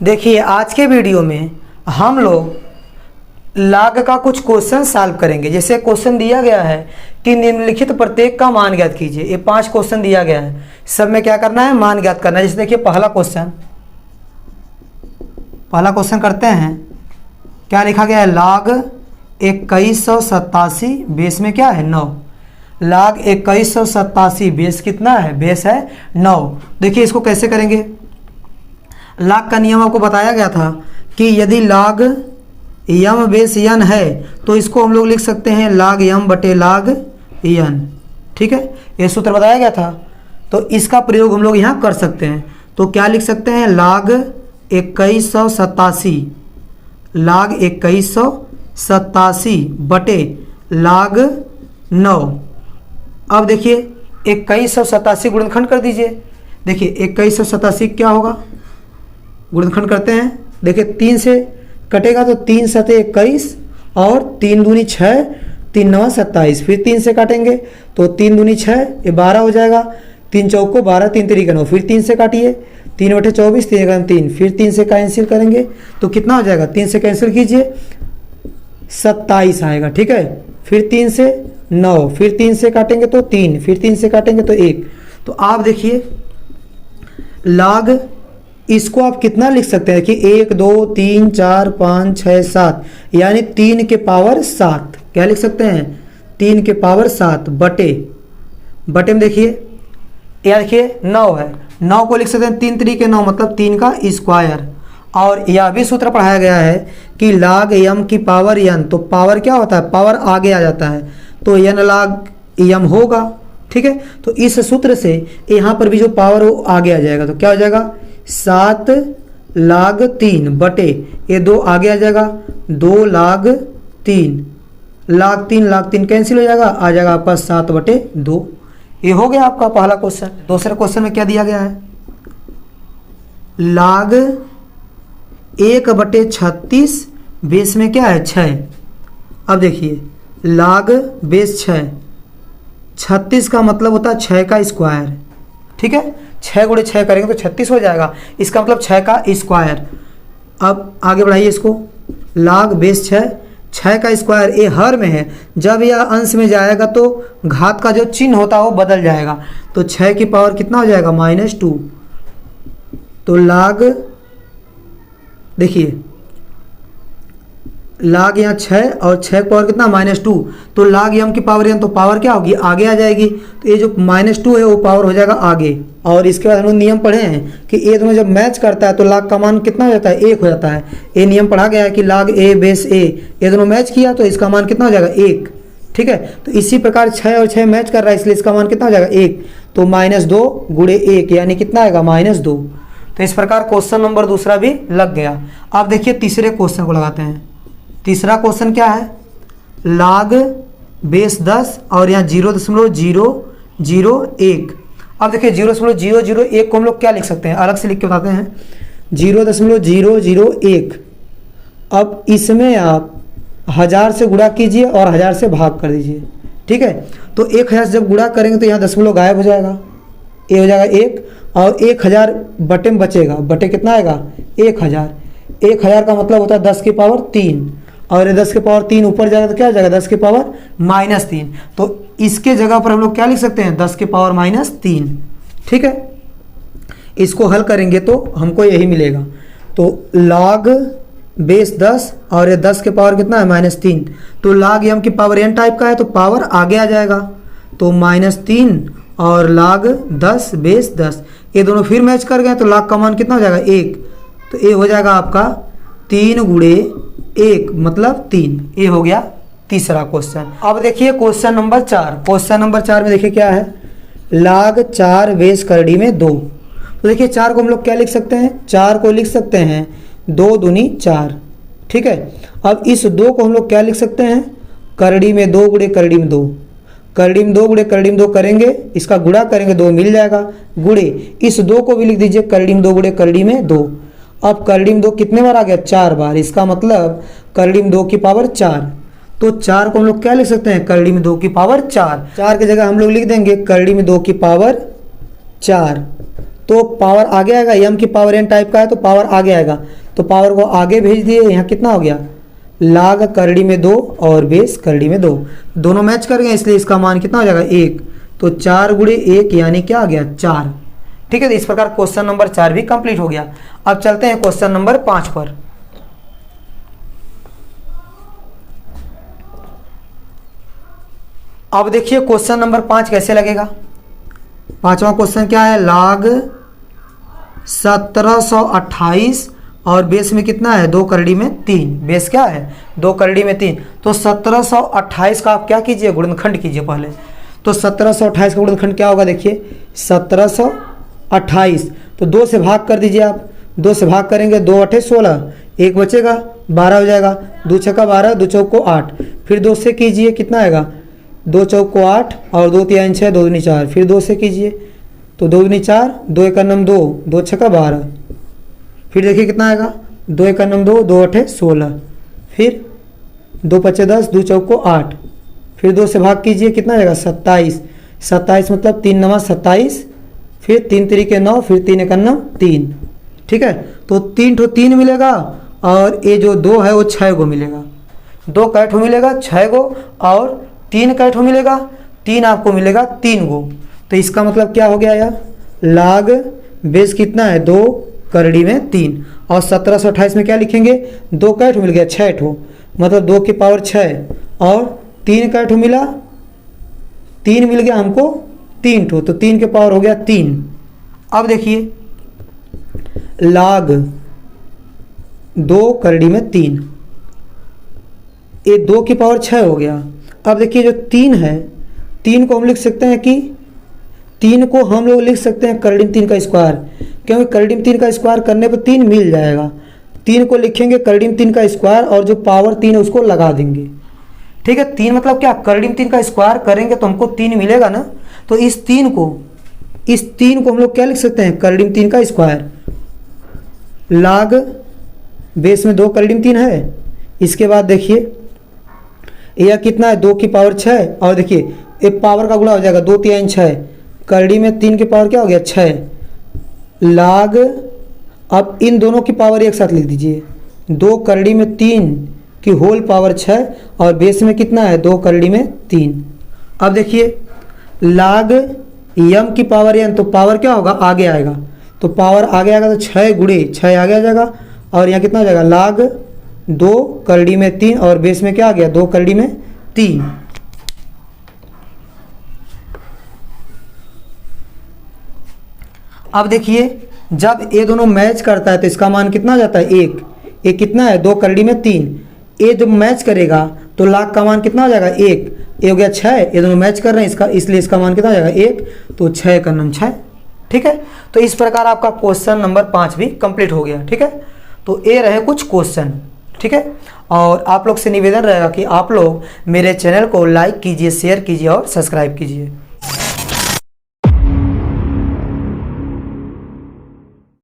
देखिए आज के वीडियो में हम लोग log का कुछ क्वेश्चन सॉल्व करेंगे। जैसे क्वेश्चन दिया गया है कि निम्नलिखित प्रत्येक का मान ज्ञात कीजिए। ये 5 क्वेश्चन दिया गया है, सब में क्या करना है, मान ज्ञात करना है। जैसे देखिए पहला क्वेश्चन करते हैं। क्या लिखा गया है, log 2187 बेस में क्या है 9। log 2187 बेस कितना है, बेस है 9। देखिए इसको कैसे करेंगे। log का नियम आपको बताया गया था कि यदि log m बेस n है तो इसको हम लोग लिख सकते हैं log m बटे log n। ठीक है, ये सूत्र बताया गया था, तो इसका प्रयोग हम लोग यहाँ कर सकते हैं। तो क्या लिख सकते हैं, log 2187 log 2187 बटे log 9। अब देखिए 2187 गुणनखंड कर दीजिए। देखिए 2187 क्या होगा, गुणनखंड करते हैं। देखिए 3 से कटेगा तो 3 सते 21 और 3 दूनी 6, 3 नवा 27। फिर 3 से काटेंगे तो 3 दूनी 6, ये 12 हो जाएगा। 3 चौको 12, 3 तरीका 9। फिर 3 से काटिए, 3 बटे 24, 3 एकान 3। फिर 3 से कैंसिल करेंगे तो कितना हो जाएगा, 3 से कैंसिल कीजिए 27 आएगा। ठीक है, फिर 3 से 9, फिर 3 से काटेंगे तो 3, फिर 3 से काटेंगे तो 1। तो आप देखिए log इसको आप कितना लिख सकते हैं कि 1 2 3 4 5 6 7 यानी 3 के पावर 7। क्या लिख सकते हैं, 3 के पावर 7 बटे में देखिए यह देखिए 9 है, 9 को लिख सकते हैं 3 तरीके 9 मतलब 3 का स्क्वायर। और यह भी सूत्र पढ़ाया गया है कि log m की पावर n, तो पावर क्या होता है, पावर आगे आ जाता है तो n log m होगा। ठीक है, तो इस सूत्र से यहाँ पर भी जो पावर वो आगे आ जाएगा तो क्या हो जाएगा 7 log 3 बटे ये 2 आगे आ जाएगा 2 log 3 log 3 कैंसिल हो जाएगा, आ जाएगा आपका 7 बटे 2। ये हो गया आपका पहला क्वेश्चन। दूसरे क्वेश्चन में क्या दिया गया है, log 1 बटे 36 बेस में क्या है 6। अब देखिए log बेस 6, 36 का मतलब होता है 6 का स्क्वायर। ठीक है, 6 गुणे 6 करेंगे तो 36 हो जाएगा, इसका मतलब 6 का स्क्वायर। अब आगे बढ़ाइए इसको, log बेस 6 का स्क्वायर ये हर में है, जब यह अंश में जाएगा तो घात का जो चिन्ह होता है वो बदल जाएगा। तो 6 की पावर कितना हो जाएगा -2। तो log देखिए log यहाँ 6 और 6 की पावर कितना -2, तो log m की पावर n, तो पावर क्या होगी आगे आ जाएगी। तो ये जो -2 है वो पावर हो जाएगा आगे। और इसके बाद हम लोग नियम पढ़े हैं कि ये दोनों जब मैच करता है तो log का मान कितना हो जाता है 1 हो जाता है। ये नियम पढ़ा गया है कि log a बेस a, ये दोनों मैच किया तो इसका मान कितना हो जाएगा 1। ठीक है, तो इसी प्रकार 6 और 6 मैच कर रहा है इसलिए इसका मान कितना हो जाएगा 1। तो -2 गुणे 1 यानी कितना आएगा -2। तो इस प्रकार क्वेश्चन नंबर दूसरा भी लग गया। अब देखिए तीसरे क्वेश्चन को लगाते हैं। तीसरा क्वेश्चन क्या है, log बेस 10 और यहाँ 0.001। अब देखिए 0.001 को हम लोग क्या लिख सकते हैं, अलग से लिख के बताते हैं 0.001। अब इसमें आप 1000 से गुणा कीजिए और 1000 से भाग कर दीजिए। ठीक है, तो 1000 से जब गुणा करेंगे तो यहाँ दशमलव गायब हो जाएगा, ये हो जाएगा 1 और 1000 बटे में बचेगा, बटे कितना आएगा 1000। 1000 का मतलब होता है 10 की पावर 3 और 10 की पावर 3 ऊपर जाएगा तो क्या हो जाएगा 10 की पावर -3। तो इसके जगह पर हम लोग क्या लिख सकते हैं 10 की पावर -3। ठीक है, इसको हल करेंगे तो हमको यही मिलेगा। तो log बेस 10 और ये 10 के पावर कितना है -3, तो log m की पावर n टाइप का है तो पावर आगे आ जाएगा तो -3 और log 10 बेस 10, ये दोनों फिर मैच कर गए तो log का मान कितना हो जाएगा 1। तो ये हो जाएगा आपका 3 गुणे 1 मतलब 3। ये हो गया तीसरा क्वेश्चन। अब देखिए क्वेश्चन नंबर 4। क्वेश्चन नंबर 4 में देखिए क्या है, log 4 बेस करड़ी में 2। तो देखिए 4 को हम लोग क्या लिख सकते हैं, 4 को लिख सकते हैं 2 दूनी 4। ठीक है, अब इस 2 को हम लोग क्या लिख सकते हैं, करड़ी में 2 गुणे करड़ी में 2। करड़ी में 2 गुणे करड़ी में 2 करेंगे, इसका गुणा करेंगे 2 मिल जाएगा, गुणे इस 2 को भी लिख दीजिए करड़ी में 2 गुणे करड़ी में 2। अब करड़ी में 2 कितने बार आ गया 4 बार, इसका मतलब करड़ी में 2 की पावर 4। तो 4 को हम लोग क्या लिख सकते हैं, करड़ी में 2 की पावर 4। 4 की जगह हम लोग लिख देंगे करड़ी में 2 की पावर 4। तो पावर आगे आएगा, m की पावर n टाइप का है तो पावर आगे आएगा, तो पावर को आगे भेज दिए। यहाँ कितना हो गया, लाग करड़ी में 2 और बेस करड़ी में 2, दोनों मैच कर गए, इसलिए इसका मान कितना हो जाएगा 1। तो 4 गुणे 1 यानी क्या आ गया 4। ठीक है, तो इस प्रकार क्वेश्चन नंबर 4 भी कंप्लीट हो गया। अब चलते हैं क्वेश्चन नंबर 5 पर। अब देखिए क्वेश्चन नंबर 5 कैसे लगेगा। पांचवा क्वेश्चन क्या है, लाग 1728 और बेस में कितना है 2 करड़ी में 3, बेस क्या है 2 करड़ी में 3। तो 1728 का आप क्या कीजिए, गुणनखंड कीजिए पहले। तो 1728 का गुणनखंड क्या होगा, देखिए 1728, तो 2 से भाग कर दीजिए आप, 2 से भाग करेंगे 2 8 16, 1 बचेगा 12 हो जाएगा, 2 छक्का 12, 2 चौको 8, फिर 2 से कीजिए कितना आएगा 2 चौको 8 और 2 3 6, 2 दूनी 4, फिर 2 से कीजिए तो 2 दूनी 4, 2 एक 2, 2 छक्का 12, फिर देखिए कितना आएगा 2 एक 2, 2 8 16, फिर 2 पच्चे 10, 2 चौको 8, फिर 2 से भाग कीजिए कितना आएगा 27, 27 मतलब 3 9 27, फिर 3 तरीके 9, फिर 3 एक 3। ठीक है, तो 3 ठो 3 मिलेगा और ये जो 2 है वो 6 गो मिलेगा, 2 कै ठो मिलेगा 6 गो और 3 कै ठो मिलेगा 3, आपको मिलेगा 3 गो। तो इसका मतलब क्या हो गया यार, लाग बेस कितना है 2 करड़ी में 3 और 1728 में क्या लिखेंगे 2 कै ठो मिल गया 6 ठो, मतलब 2 की पावर 6 और 3 कै ठो मिला 3 मिल गया हमको 3 ठो, तो 3 के पावर हो गया 3। अब देखिए लाग 2 करड़ी में 3, ये 2 की पावर 6 हो गया। अब देखिए जो 3 है, 3 को हम लिख सकते हैं कि 3 को हम लोग लिख सकते हैं करड़ी में 3 का स्क्वायर, क्योंकि करड़ी में 3 का स्क्वायर करने पर 3 मिल जाएगा। 3 को लिखेंगे करड़ी में 3 का स्क्वायर और जो पावर 3 है उसको लगा देंगे। ठीक है, 3 मतलब क्या, करड़ी में 3 का स्क्वायर करेंगे तो हमको 3 मिलेगा ना, तो इस 3 को हम लोग क्या लिख सकते हैं करड़ी में 3 का स्क्वायर। लाग बेस में 2 करड़ी में 3 है, इसके बाद देखिए यह कितना है 2 की पावर 6 और देखिए एक पावर का गुणा हो जाएगा 2 3 6, करड़ी में 3 की पावर क्या हो गया 6, लाग अब इन दोनों की पावर एक साथ लिख दीजिए, 2 करड़ी में 3 की होल पावर 6 और बेस में कितना है 2 करड़ी में 3। अब देखिए लाग यम की पावर n, तो पावर क्या होगा आगे आएगा, तो पावर आगे आएगा तो 6 गुणे 6 आगे आ जाएगा और यहाँ कितना हो जाएगा लाग 2 करड़ी में 3 और बेस में क्या आ गया 2 करड़ी में 3। अब देखिए जब ये दोनों मैच करता है तो इसका मान कितना आ जाता है 1, ये कितना है 2 करड़ी में 3, ये जब मैच करेगा तो लाग का मान कितना हो जाएगा 1, ये हो गया 6, ये दोनों मैच कर रहे हैं इसका, इसलिए इसका मान कितना हो जाएगा 1, तो 6 का 6। ठीक है, तो इस प्रकार आपका क्वेश्चन नंबर 5 भी कंप्लीट हो गया। ठीक है, तो ये रहे कुछ क्वेश्चन। ठीक है, और आप लोग से निवेदन रहेगा कि आप लोग मेरे चैनल को लाइक कीजिए, शेयर कीजिए और सब्सक्राइब कीजिए।